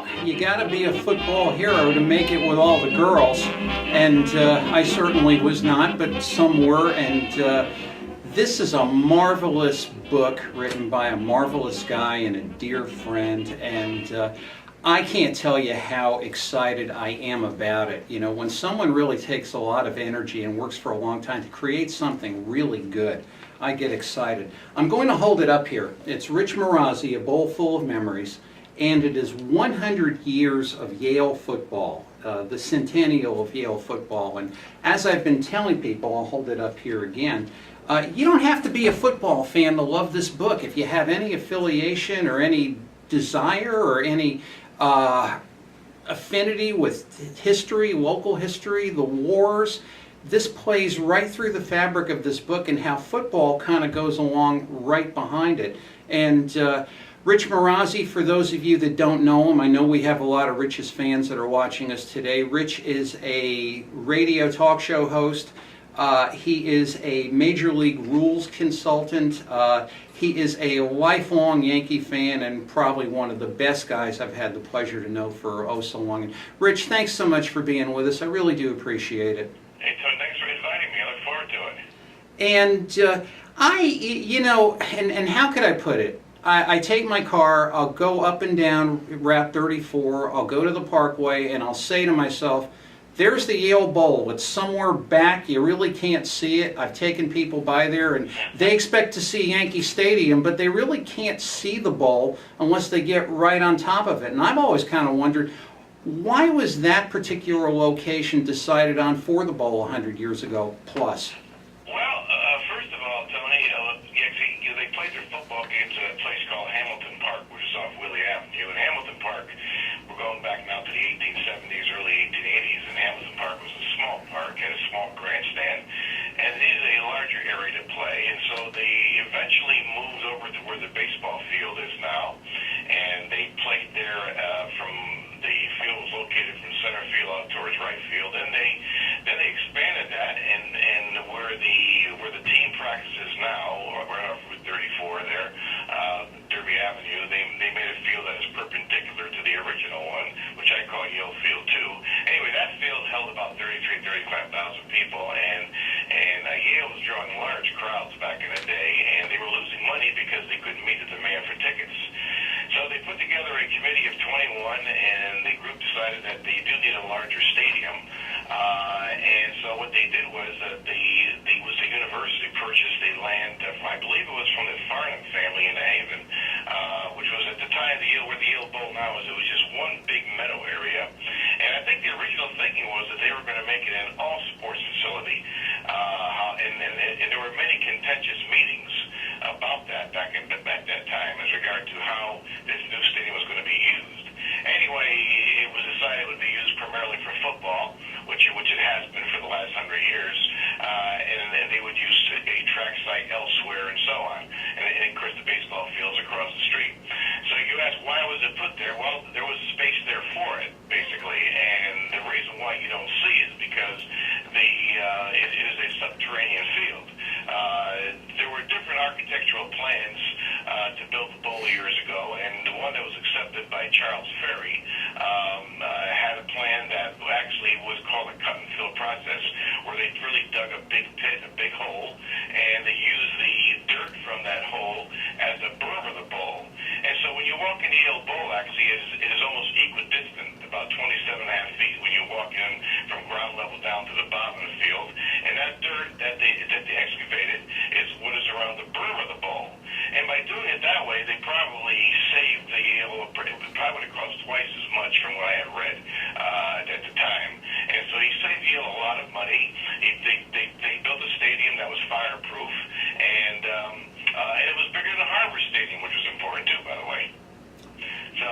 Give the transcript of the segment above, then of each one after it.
Well, you gotta be a football hero to make it with all the girls, and I certainly was not, but some were, and this is a marvelous book written by a marvelous guy and a dear friend, and I can't tell you how excited I am about it. You know, when someone really takes a lot of energy and works for a long time to create something really good, I get excited. I'm going to hold it up here. It's Rich Marazzi, A Bowl Full of Memories, and it is 100 years of Yale football, the centennial of Yale football. And as I've been telling people, I'll hold it up here again, you don't have to be a football fan to love this book. If you have any affiliation or any desire or any affinity with history, local history, the wars, this plays right through the fabric of this book and how football kind of goes along right behind it. And Rich Marazzi, for those of you that don't know him, I know we have a lot of Rich's fans that are watching us today. Rich is a radio talk show host. He is a Major League Rules consultant. He is a lifelong Yankee fan and probably one of the best guys I've had the pleasure to know for oh so long. And Rich, thanks so much for being with us. I really do appreciate it. Hey, Tony, thanks for inviting me. I look forward to it. And you know, and how could I put it? I take my car, I'll go up and down Route 34, I'll go to the Parkway, and I'll say to myself, there's the Yale Bowl. It's somewhere back. You really can't see it. I've taken people by there, and they expect to see Yankee Stadium, but they really can't see the bowl unless they get right on top of it. And I've always kind of wondered, why was that particular location decided on for the bowl 100 years ago plus? Well, first of all, Tony, they played their football games at a place called Hamilton Park, which is off Willie Avenue. And Hamilton Park, we're going back now to the 1870s, early 1880s, and Hamilton Park was a small park, had a small grandstand, and it is a larger area to play. And so they eventually moved over to where the baseball field is now, and they played there from the field was located from center field out towards right field. And then they expanded that, and where the team practices now, right off Route 34 there, Derby Avenue, they made a field that is perpendicular to the original one, which I call Yale Field 2. Anyway, that field held about 35,000 people, and Yale was drawing large crowds back in the day, and they were losing money because they couldn't meet the demand for tickets. So they put together a committee of 21, and the group decided that they do need a larger stadium. And so what they did was that the university purchased the land, I believe it was from the Farnham family in Haven, which was at the time where the Yale Bowl now is. It was just one big meadow area. And I think the original thinking was that they were going to make it an all-sports facility. And there were many contentious meetings about that back that time as regard to how this new stadium was going to be used. Anyway, it was decided it would be used primarily for football, which it has been for the last 100 years, and they would use a track site elsewhere and so on, and of course the baseball fields across the street. So you ask, why was it put there? Well, there was space there for it, basically, and the reason why you don't see it is because it is a subterranean field. There were different architectural plans to build the bowl years ago, and the one that was accepted by Charles Ferry had a plan that actually was called a cut and fill process, where they really dug a big pit, a big hole, and they used the dirt from that hole as a berm of the bowl. And so when you walk in the Yale Bowl, actually, it is almost equidistant, about 27.5 feet when you walk in from ground level down to the bottom of the field. And that dirt that they excavated is what is around the berm of the bowl. And by doing it that way, they probably saved the Yale. It probably would have cost twice as much from what I had read at the time. And so he saved Yale a lot of money. They built a stadium that was fireproof, and it was bigger than Harvard Stadium, which was important too, by the way. So,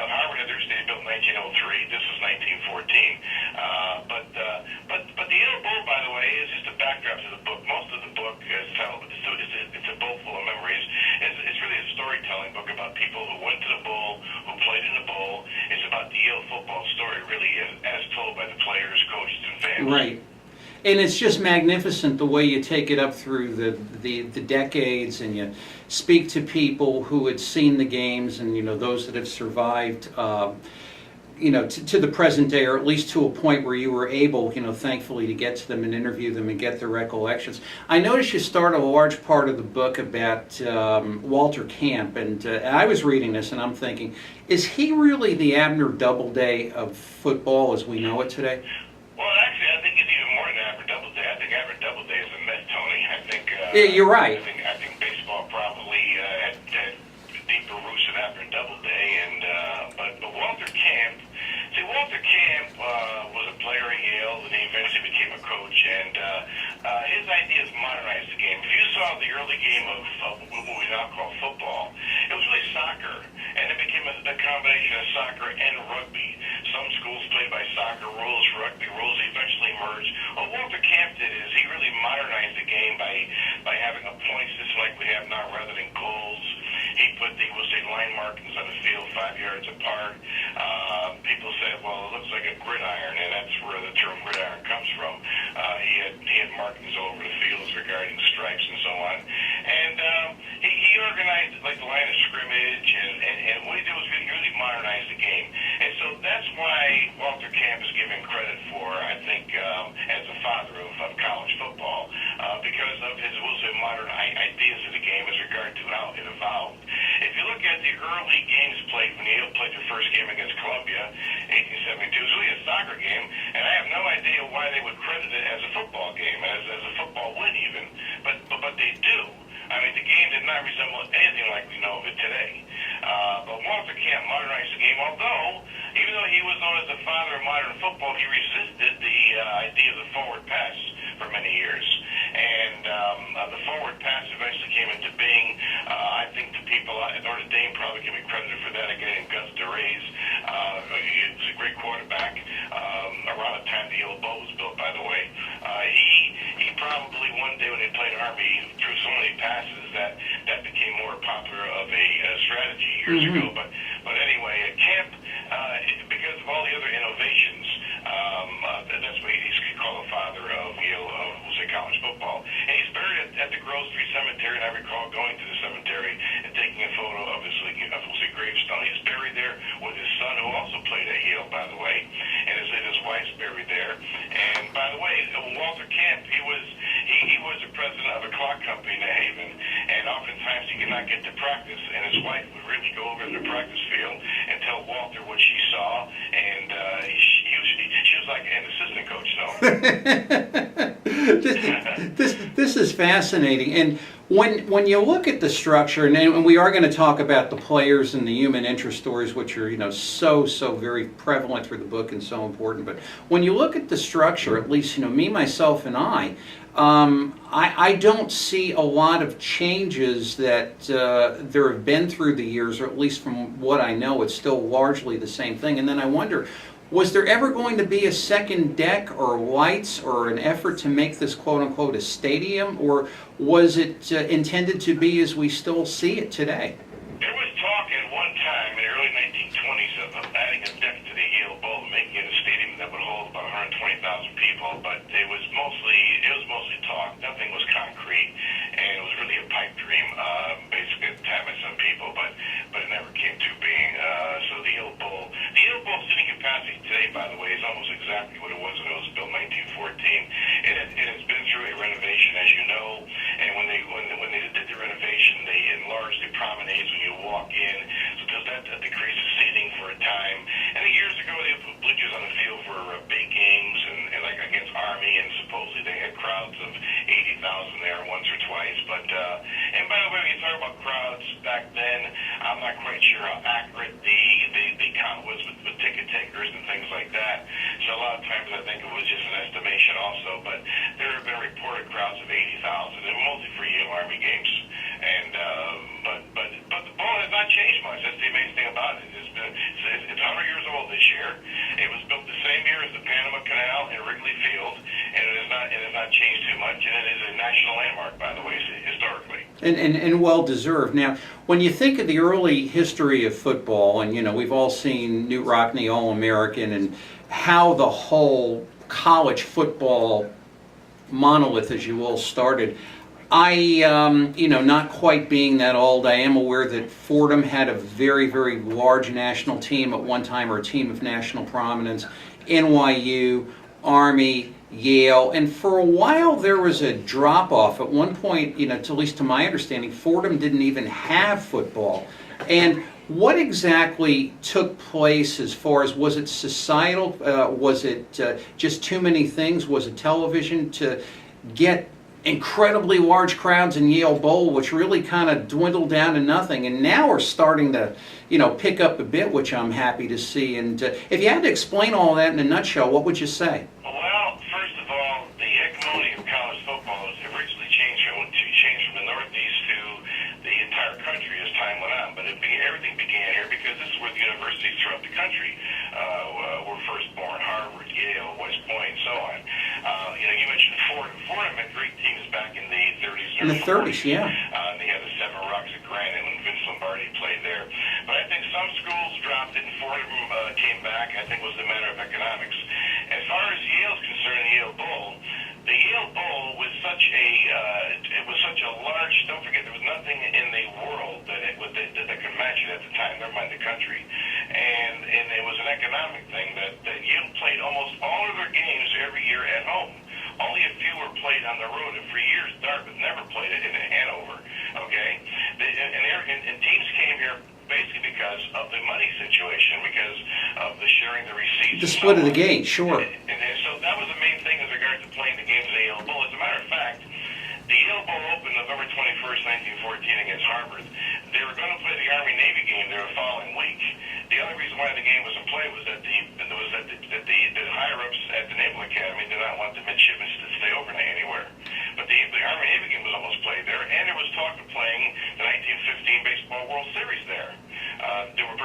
Harvard had their stadium built in 1903. This was 1914. But the Yale Bowl, by the way, is just a backdrop to the book. Most of the book is it's a bowl full of memories. It's really a storytelling book about people who went to the bowl, who played in the bowl. It's about the Yale football story, really, as told by the players, coaches, and fans. Right. And it's just magnificent the way you take it up through the decades, and you speak to people who had seen the games, and those that have survived, to the present day, or at least to a point where you were able, thankfully, to get to them and interview them and get their recollections. I noticed you start a large part of the book about Walter Camp, and I was reading this and I'm thinking, is he really the Abner Doubleday of football as we know it today? Well, actually, I think it's even more than Abner Doubleday. I think Abner Doubleday is a myth, Tony. I think yeah, you're right. I think baseball probably had deeper roots than Abner Doubleday, but Walter Camp. See, Walter Camp was a player at Yale, and he eventually became a coach. And his ideas modernized the game. If you saw the early game of what we now call football, it was really soccer, and it became a combination of soccer and rugby. Some schools played by soccer rules, rugby rules eventually merged. What Walter Camp did is he really modernized the game by having a point system like we have now rather than goals. He put we'll say line markings on the field 5 yards apart. People said, well, it looks like a gridiron, and that's where the term gridiron comes from. He had markings all over the fields regarding stripes and so on. And he organized like the line of scrimmage, and what he did was he really modernized the game. And so that's why Walter Camp is given credit for, I think, as the father of college football, because of his, we'll say, modern ideas of the game as regard to how it evolved. If you look at the early games played when Yale played their first game against Columbia, 1872, it was really a soccer game, and I have no idea why they would credit it as a football game, as a football win even, but they do. I mean, the game did not resemble anything like we know of it today. But Walter Camp modernized the game, even though he was known as the father of modern football, he resisted the idea of the forward pass for many years. And the forward pass eventually came into being. I think the people at Notre Dame probably can be credited for that again. Gus DeRays, he was a great quarterback. Around the time the Yale Bowl was built, by the way, he probably one day when they played Army threw so many passes that became more popular of a strategy years ago. But anyway, Camp, because of all the other innovations, that's why he's called the father of Yale, we'll say college football. And he's buried at the Grove Street Cemetery, and I recall going to the cemetery and taking a photo of his gravestone. He's buried there with his son, who also played at Yale, by the way, and his wife's buried there. And by the way, Walter Camp, he was the president of a clock company in New Haven, and oftentimes he could not get to practice, and his wife would really go over to the practice field and tell Walter what she saw, and she was like an assistant coach, so. This is fascinating, and when you look at the structure, and we are going to talk about the players and the human interest stories, which are so very prevalent through the book and so important. But when you look at the structure, at least me, myself, and I don't see a lot of changes that there have been through the years, or at least from what I know, it's still largely the same thing. And then I wonder, was there ever going to be a second deck or lights or an effort to make this quote-unquote a stadium, or was it intended to be as we still see it today? There was talk at one time in the early 1920s of adding a deck to the Yale Bowl, making it a stadium that would hold about 120,000 people, but it was mostly talk. Nothing was concrete, and it was really a pipe dream, basically at the time by some people, but it never came to being. So the Yale Bowl seating capacity today, by the way, is almost exactly what it was when it was built in 1914. It has been through a renovation, as you know, and when they did the renovation, they enlarged the promenades when you walk in, so that decreases seating for a time. And years ago, they put bleachers on the field for big games and like against Army, and supposedly they had crowds of 80,000 there once or twice. But and by the way, when you talk about crowds back then, I'm not quite sure how accurate the count was with ticket takers and things like that. So a lot of times I think it was just an estimation also. But there have been reported crowds of 80,000, and mostly for Yale Army games. And but the ball has not changed much. That's the amazing thing about it. It's 100 years old this year. It was built the same year as the Panama Canal and Wrigley Field, and it has not changed too much. And it is a national landmark, by the way, historically. And well deserved. Now, when you think of the early history of football, and we've all seen Newt Rockne All-American, and how the whole college football monolith as you all started. Not quite being that old, I am aware that Fordham had a very, very large national team at one time, or a team of national prominence. NYU, Army, Yale, and for a while there was a drop-off. At one point, at least to my understanding, Fordham didn't even have football. And what exactly took place as far as, was it societal? Was it just too many things? Was it television to get incredibly large crowds in Yale Bowl, which really kind of dwindled down to nothing, and now we're starting to, pick up a bit, which I'm happy to see. And if you had to explain all that in a nutshell, what would you say? Well, first of all, the hegemony of college football has originally changed from the Northeast to the entire country as time went on. But everything began here because this is where the universities throughout the country were first born: Harvard, Yale, West Point, and so on. You mentioned Fordham. Fordham had great teams back in the 30s. In the 30s, yeah. They had the Seven Rocks at Granite when Vince Lombardi played there. But I think some schools dropped it and Fordham came back. I think it was a matter of economics. As far as Yale's concerned, the Yale Bowl, was such a large. Don't forget, there was nothing in the world that could match it at the time. Never mind the country, and it was an economic thing that Yale played almost all of their games every year at home. Only a few were played on the road, and for years Dartmouth never played it in Hanover. Okay, and teams came here basically because of the money situation, because of the sharing the receipts. The split of the gate, sure. And so that was the main thing with regard to playing the games of the Yale Bowl. As a matter of fact, the Yale Bowl opened November 21st, 1914 against Harvard. They were going to play the Army-Navy game there the following week. The only reason why the game wasn't played was that the higher-ups at the Naval Academy did not want the midshipmen to stay overnight anywhere. But the Army-Navy game was almost played there, and there was talk of playing the 1915 Baseball World Series there. There were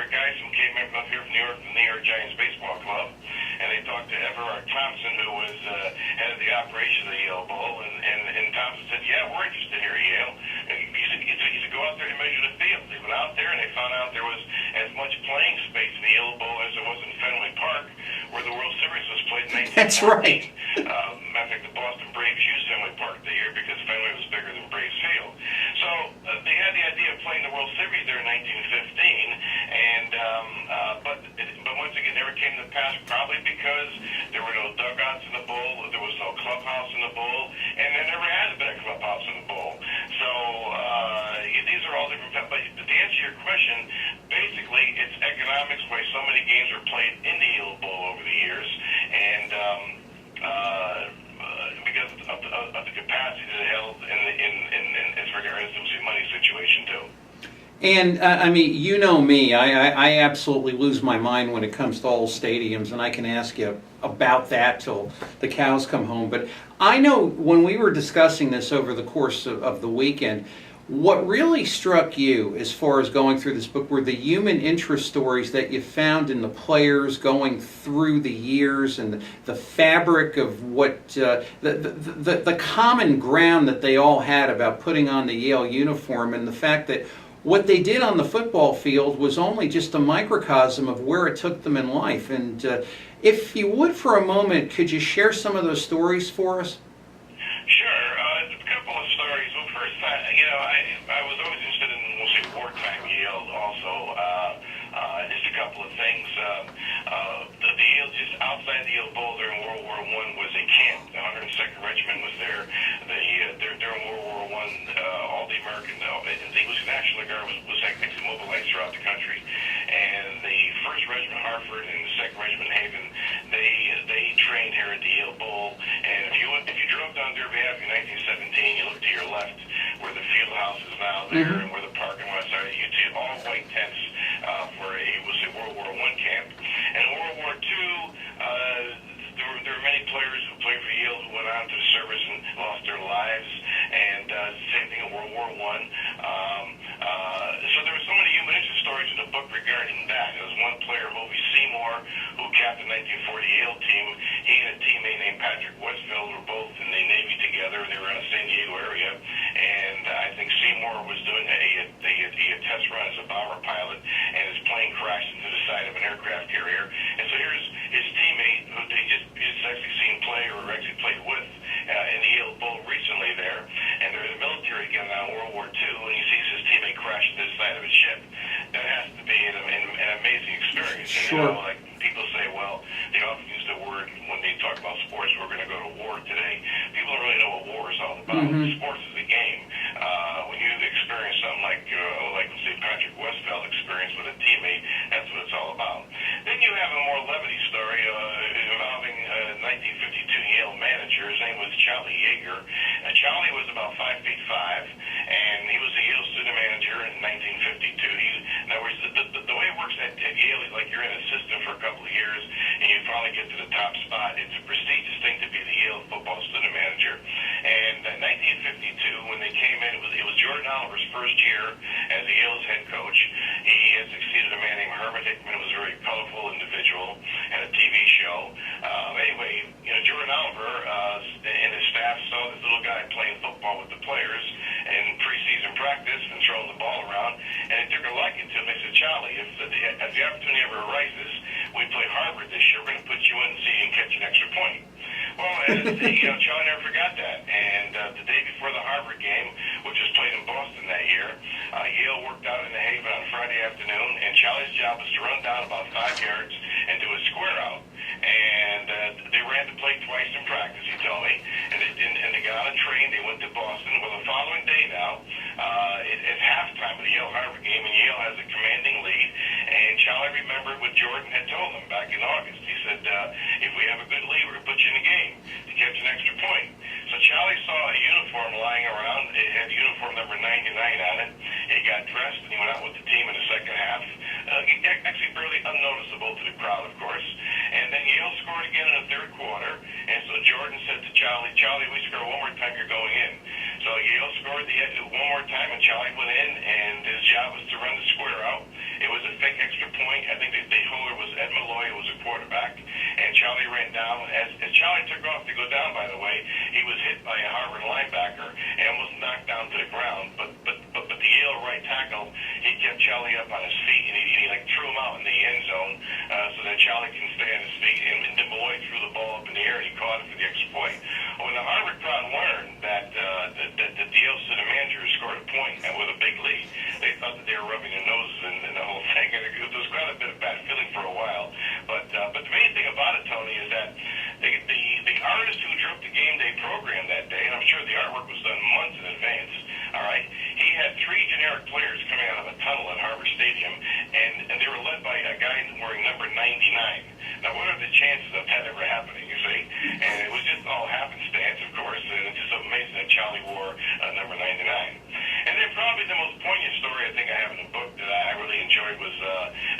guys who came in up here from the New York Giants Baseball Club, and they talked to Everard Thompson, who was head of the operation of the Yale Bowl, and Thompson said, "Yeah, we're interested here at Yale." He said, "Go out there and measure the field." They went out there and they found out there was as much playing space in the Yale Bowl as there was in Fenway Park, where the World Series was played in 1914. That's right. Matter of fact, the Boston Braves used Fenway Park the year because Fenway was bigger than Braves Field. So they had the idea of playing the World Series there in 1915, and but once again, never came to pass, probably because there were no dugouts in the bowl, there was no clubhouse in the bowl, and there never has been a clubhouse in the bowl. So these are all different. But to answer your question, basically, it's economics why so many games are played in the Yale Bowl over the years, and because of the capacity that it held in as regards to the money situation too. And you know me, I absolutely lose my mind when it comes to old stadiums, and I can ask you about that till the cows come home. But I know when we were discussing this over the course of the weekend, what really struck you as far as going through this book were the human interest stories that you found in the players going through the years, and the fabric of what the common ground that they all had about putting on the Yale uniform, and the fact that what they did on the football field was only just a microcosm of where it took them in life. And if you would, for a moment, could you share some of those stories for us? Sure. A couple of stories. Well, first, I was always interested in, we'll say, wartime Yale also. Just a couple of things. The Yale, just outside the Yale Bowl during World War I was a camp. The 102nd Regiment was there. During World War I, all the American, the English National Guard was actually mobilized throughout the country. And the 1st Regiment Hartford and the 2nd Regiment Haven, they trained here at the Yale Bowl. And if you drove down Derby Avenue in 1917, you look to your left where the field house is now there, and where the parking lot started, you'd see all white tents for a World War I camp. And in World War II, there were many players who played for Yale who went on to service and lost their lives. And same thing in World War I. So there were so many human interest stories in the book regarding that. There was one player, Hovey Seymour, who captained the 1940 Yale team. He and a teammate named Patrick Westfield were both in the Navy together. They were in the San Diego area. And I think Seymour was doing a test run as a bomber pilot, and his plane crashed into the side of an aircraft carrier. And so here's his teammate, who they just actually seen play or actually played with, Sure. Like people say, well, they often use the word when they talk about sports, we're going to go to war today. People don't really know what war is all about. Sports is a game. When you experience something like say Patrick Westphal experienced with a teammate, that's what it's all about. Then you have a more levity story involving a 1952 Yale manager. His name was Charlie Yeager. Charlie was about 5'5", and he was the Yale student manager in 1952. In other words, the way it works at Yale is like you're in a system for a couple of years, and you finally get to the top spot. It's a prestigious thing to be the Yale football student manager. And in 1952, when they came in, it was Jordan Oliver's first year as Yale's head coach. He had succeeded a man named Herbert Hickman, who was a very colorful individual, had a TV show. Anyway, Jordan Oliver and his staff saw this little guy playing football with the players in preseason practice and throwing the ball around, and they took a liking to him. They said, Charlie, if the opportunity ever arises, we play Harvard this year, we're going to put you in and see you can catch an extra point. Well, Charlie never forgot that. And the day before the Harvard game, which was played in Boston that year, Yale worked out in the Haven on Friday afternoon, and Charlie's job was to run down about 5 yards and do a square out. And they ran the play twice in practice, he told me. And they got on a train, they went to Boston. Well, the following day now, it's halftime of the Yale-Harvard game, and Yale has a commanding lead. And Charlie remembered what Jordan had told him back in August. He said, if we have a good lead, we're going to put you in the game to catch an extra point. So Charlie saw a uniform lying around. It had uniform number 99 on it. He got dressed, and he went out with the team in the second half. Actually barely unnoticeable to the crowd, of course. And then Yale scored again in the third quarter. And so Jordan said to Charlie, we score one more time, you're going in. So Yale scored one more time, and Charlie went in, and his job was to run the square out. It was a fake extra point. I think the holder was Ed Malloy, who was a quarterback. And Charlie ran down. As Charlie took off to go down, by the way, he was hit by a Harvard linebacker and almost knocked down to the ground. But the Yale right tackle, he kept Charlie up on his feet, and he threw him out in the end zone so that Charlie can stay on his feet. And then Malloy threw the ball up in the air, and he caught it for the extra point. When the Harvard crowd learned that the Yale center manager scored a point and with a big lead, they thought that they were rubbing their noses in the whole thing. And it was quite a bit of bad feeling for a while. But the main thing about it, Tony, is that the artist who drew up the game day program that day, and I'm sure the artwork was done months in advance, all right, he had 3 generic players coming out of a tunnel at Harvard Stadium, and they were led by a guy wearing number 99. Now, what are the chances of that ever happening, you see? And it was just all happenstance, of course, and it's just amazing that Charlie wore number 99. And then probably the most poignant story I think I have in the book that I really enjoyed was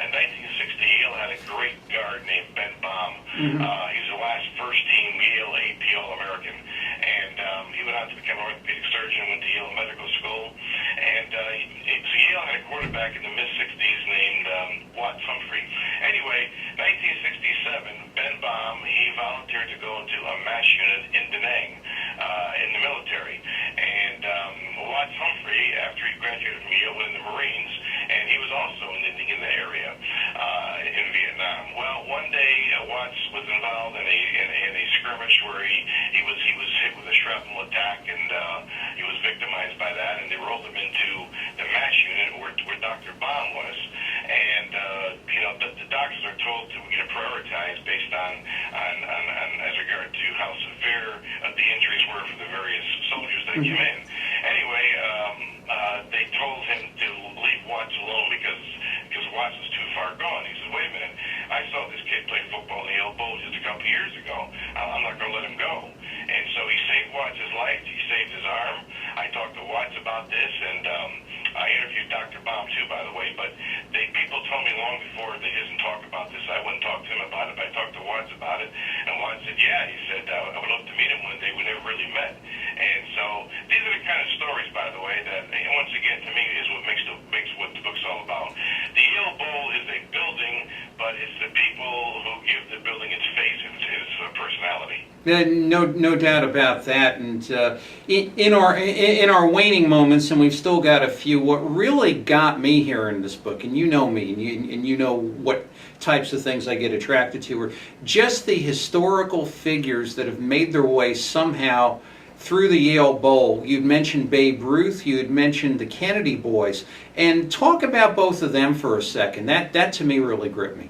in 1960, Yale had a great guard named Ben Baum. He's the last first-team Yale AP All-American. And he went on to become an orthopedic surgeon, went to Yale Medical School. And so Yale had a quarterback in the mid-60s named Watts Humphrey. Anyway, 1967, Ben Baum, he volunteered to go into a MASH unit in Da Nang in the military. And Watts Humphrey, after he graduated from Yale, went in the Marines, and he was also in the area in Vietnam. Well, one day Watts was involved in a skirmish where he was hit with a shrapnel attack, and he was victimized by that, and they rolled him into the MASH unit where Dr. Baum was. And the doctors are told to prioritize based on as regard to how severe the injuries were for the various soldiers that came in. Anyway, they told him to leave Watts alone because Watts was too far gone. He said, wait a minute, I saw this kid play football in the Yale Bowl just a couple of years ago. I'm not going to let him go. And so he saved Watts' life. He saved his arm. I talked to Watts about this, and I interviewed Dr. Baum too, by the way, but people told me long before they didn't talk about this. I wouldn't talk to him about it, but I talked to Watts about it, and Watts said, yeah, he said, I would love to meet him one day. We never really met. And so these are the kind of stories, by the way, that, and once again, to me, is what makes what the book's all about. The Yale Bowl is a building, but it's the people who give the building its face, its personality. No doubt about that. And in our waning moments, and we've still got a few, what really got me here in this book, and you know me, and you know what types of things I get attracted to, are just the historical figures that have made their way somehow through the Yale Bowl. You'd mentioned Babe Ruth, you'd mentioned the Kennedy boys, and talk about both of them for a second. That to me really gripped me.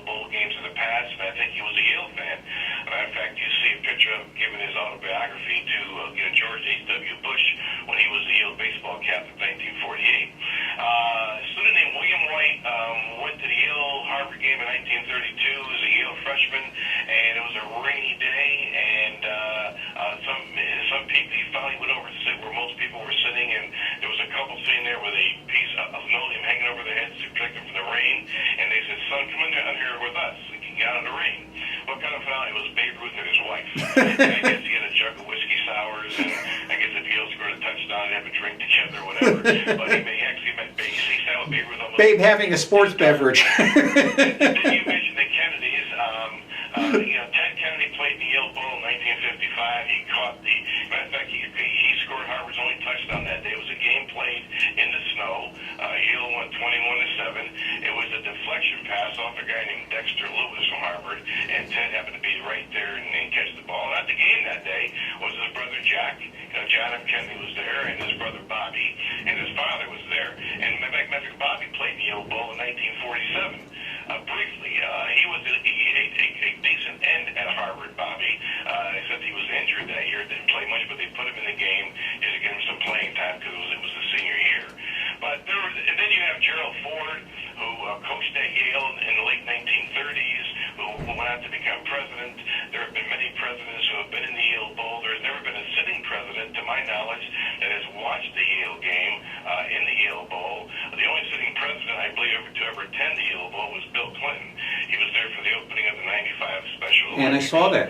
Bowl games in the past, and I think he was a Yale fan. As a matter of fact, you see a picture of him giving his autobiography to George H.W. Bush when he was the Yale baseball captain in 1948. A student named William White went to the Yale-Harvard game in 1932. He was a Yale freshman, and it was a rainy day, and some people, he finally went over to sit where most people were sitting, and there was a couple sitting there with a piece of linoleum hanging over their heads to protect them from the rain, and they said, "Son, come in here with us. We can get out of the rain." What kind of finale? It was Babe Ruth and his wife. And I guess he had a jug of whiskey sours, and I guess if Yale scored a touchdown, they'd have a drink together or whatever. But he actually met Babe. You see, that Babe Ruth almost... Babe having a sports beverage. Then you mentioned the Kennedys. Ted Kennedy played in the Yale Bowl in 1955. He caught the... Matter of fact, he scored Harvard's only touchdown that day. It was a game played in the snow. Yale won 21-7. It was a deflection pass off a guy named Dexter Lewis from Harvard, and Ted happened to be right there and catch the ball. And at the game that day was his brother Jack. John F. Kennedy was there, and his brother Bobby, and his father was there. And Bobby played in the Yale Bowl in 1947. Briefly, he was a decent end at Harvard, Bobby, except he was injured that year, didn't play much, but they put him in the game just to give him some playing time because it was the senior year. And then you have Gerald Ford, who coached at Yale in the late 1930s, who went on to become president. There have been many presidents who have been in the Yale Bowl. There's never been a sitting president, to my knowledge, that has watched the Yale game in the Yale Bowl. The only sitting president, I believe, to ever attend the Yale Bowl was Bill Clinton. He was there for the opening of the 95 special Olympics. And I saw that.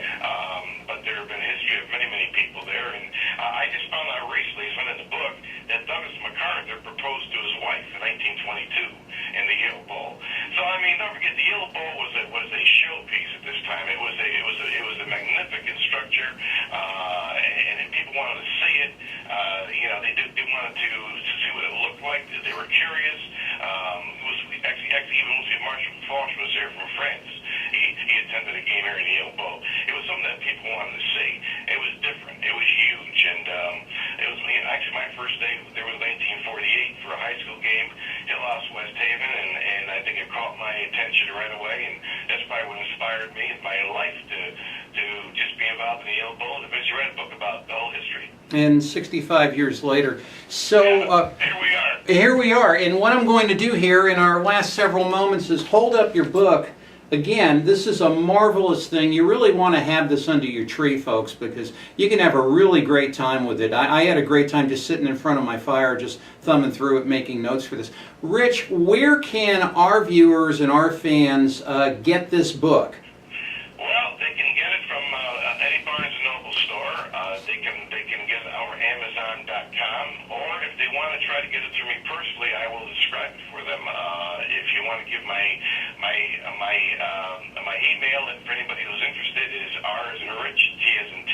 But there have been history of many, many people there. And I just found out recently, it's been in the book, that Douglas MacArthur proposed to his wife in 1922 in the Yale Bowl. So, I mean, don't forget, the Yale Bowl was a showpiece at this time. It was a magnificent structure, and people wanted to see it. They wanted to see what it looked like. They were curious. Actually, even Marshall Foch was there from France. He attended a game here in the Yale Bowl. It was something that people wanted to see. It was different. It was huge, and it was actually my first day there was 1948 for a high school game, Hill House, West Haven, and I think it caught my attention right away, and that's probably what inspired me in my life to just be involved in the Yale Bowl and eventually write a book about the whole history. And 65 years later. So here we are. Here we are. And what I'm going to do here in our last several moments is hold up your book. Again, this is a marvelous thing. You really want to have this under your tree, folks, because you can have a really great time with it. I had a great time just sitting in front of my fire, just thumbing through it, making notes for this. Rich, where can our viewers and our fans get this book? Well, they can get it from any Barnes & Noble store. They can get it on Amazon.com, or if they want to try to get it through me personally, I will describe it for them. If you want to give my email, and for anybody who's interested, is R as in Rich, T as in T,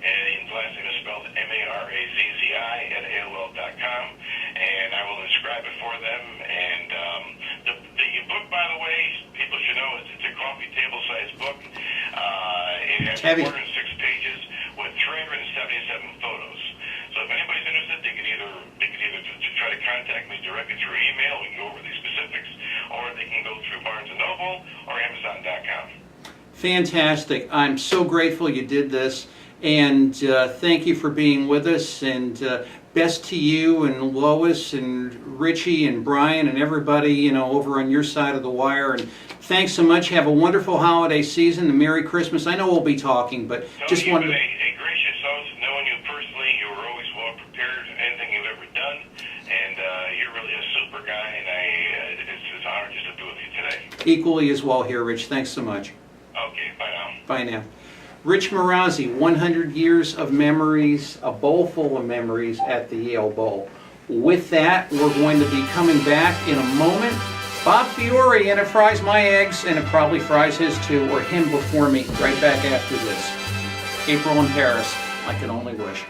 and his last name is spelled Marazzi at AOL.com, and I will describe it for them. And the book, by the way, people should know it's a coffee table size book. It has 406 pages with 377 photos. So if anybody's interested, they can either try to contact me directly through email. We can go over the specifics, or they can go through Barnes & Noble or Amazon.com. Fantastic. I'm so grateful you did this, and thank you for being with us, and best to you and Lois and Richie and Brian and everybody, over on your side of the wire. And thanks so much. Have a wonderful holiday season, and Merry Christmas. I know we'll be talking, but so just wanted to... a gracious host, knowing you personally. You were always well prepared in anything you've ever done, and you're really a super guy, and it's an honor just to be with you today. Equally as well here, Rich. Thanks so much. Okay, bye now. Bye now. Rich Marazzi, 100 years of memories, a bowl full of memories at the Yale Bowl. With that, we're going to be coming back in a moment. Bob Fiore, and it fries my eggs, and it probably fries his too, or him before me, right back after this. April in Paris, I can only wish.